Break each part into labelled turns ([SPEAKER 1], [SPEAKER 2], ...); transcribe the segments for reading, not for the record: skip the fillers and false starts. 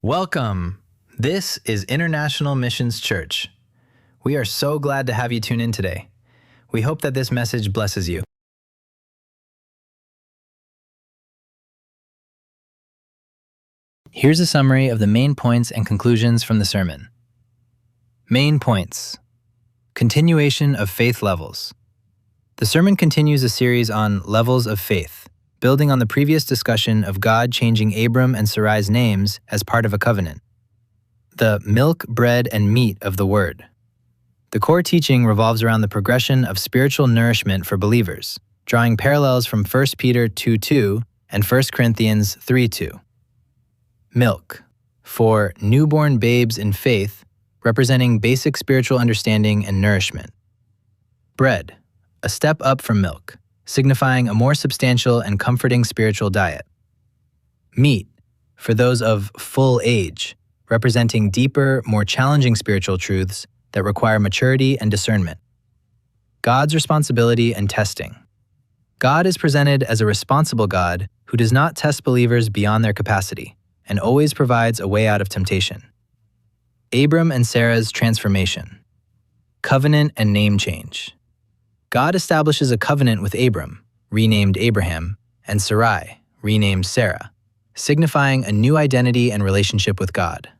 [SPEAKER 1] Welcome. This is International Missions Church. We are so glad to have you tune in today. We hope that this message blesses you. Here's a summary of the main points and conclusions from the sermon. Main points. Continuation of faith levels. The sermon continues a series on levels of faith, building on the previous discussion of God changing Abram and Sarai's names as part of a covenant. The milk, bread, and meat of the Word. The core teaching revolves around the progression of spiritual nourishment for believers, drawing parallels from 1 Peter 2:2 and 1 Corinthians 3:2. Milk, for newborn babes in faith, representing basic spiritual understanding and nourishment. Bread, a step up from milk, signifying a more substantial and comforting spiritual diet. Meat, for those of full age, representing deeper, more challenging spiritual truths that require maturity and discernment. God's responsibility and testing. God is presented as a responsible God who does not test believers beyond their capacity and always provides a way out of temptation. Abram and Sarah's transformation. Covenant and name change. God establishes a covenant with Abram, renamed Abraham, and Sarai, renamed Sarah, signifying a new identity and relationship with God.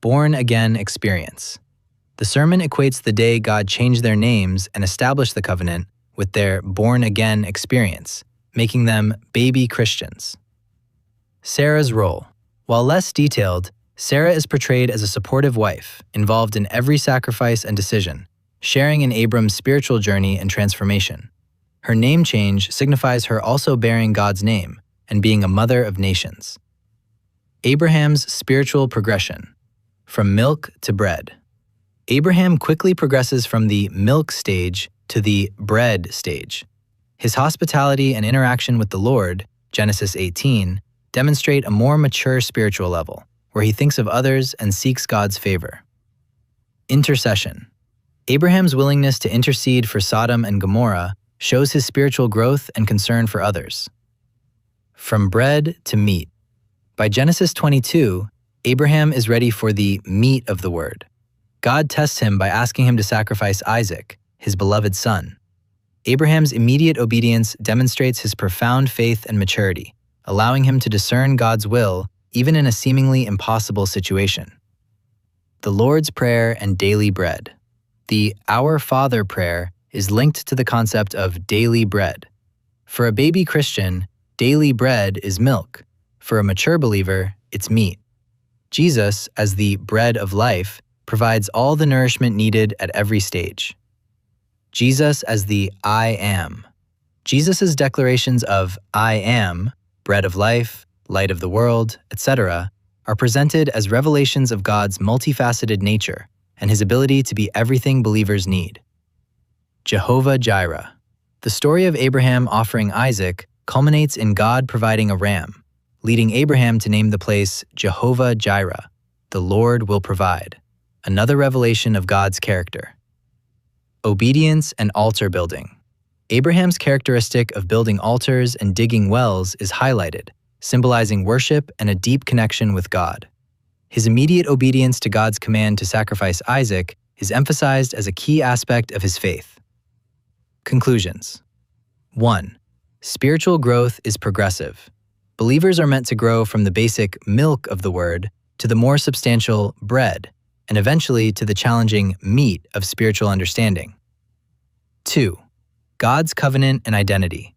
[SPEAKER 1] Born-again experience. The sermon equates the day God changed their names and established the covenant with their born-again experience, making them baby Christians. Sarah's role. While less detailed, Sarah is portrayed as a supportive wife, involved in every sacrifice and decision, sharing in Abram's spiritual journey and transformation. Her name change signifies her also bearing God's name and being a mother of nations. Abraham's spiritual progression. From milk to bread. Abraham quickly progresses from the milk stage to the bread stage. His hospitality and interaction with the Lord, Genesis 18, demonstrate a more mature spiritual level, where he thinks of others and seeks God's favor. Intercession. Abraham's willingness to intercede for Sodom and Gomorrah shows his spiritual growth and concern for others. From bread to meat. By Genesis 22, Abraham is ready for the meat of the Word. God tests him by asking him to sacrifice Isaac, his beloved son. Abraham's immediate obedience demonstrates his profound faith and maturity, allowing him to discern God's will even in a seemingly impossible situation. The Lord's Prayer and daily bread. The Our Father prayer is linked to the concept of daily bread. For a baby Christian, daily bread is milk. For a mature believer, it's meat. Jesus, as the bread of life, provides all the nourishment needed at every stage. Jesus as the I am. Jesus' declarations of I am, bread of life, light of the world, etc., are presented as revelations of God's multifaceted nature and his ability to be everything believers need. Jehovah Jireh. The story of Abraham offering Isaac culminates in God providing a ram, leading Abraham to name the place Jehovah Jireh, the Lord will provide, another revelation of God's character. Obedience and altar building. Abraham's characteristic of building altars and digging wells is highlighted, symbolizing worship and a deep connection with God. His immediate obedience to God's command to sacrifice Isaac is emphasized as a key aspect of his faith. Conclusions. 1. Spiritual growth is progressive. Believers are meant to grow from the basic milk of the Word to the more substantial bread, and eventually to the challenging meat of spiritual understanding. 2. God's covenant and identity.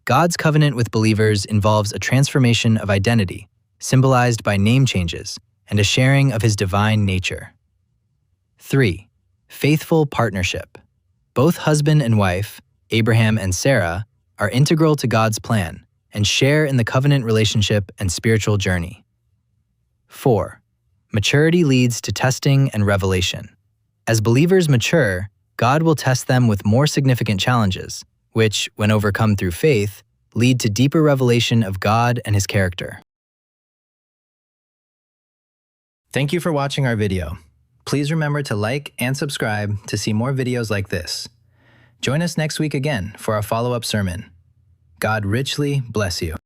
[SPEAKER 1] God's covenant with believers involves a transformation of identity, symbolized by name changes, and a sharing of his divine nature. 3. Faithful partnership. Both husband and wife, Abraham and Sarah, are integral to God's plan and share in the covenant relationship and spiritual journey. 4. Maturity leads to testing and revelation. As believers mature, God will test them with more significant challenges, which, when overcome through faith, lead to deeper revelation of God and his character. Thank you for watching our video. Please remember to like and subscribe to see more videos like this. Join us next week again for our follow-up sermon. God richly bless you.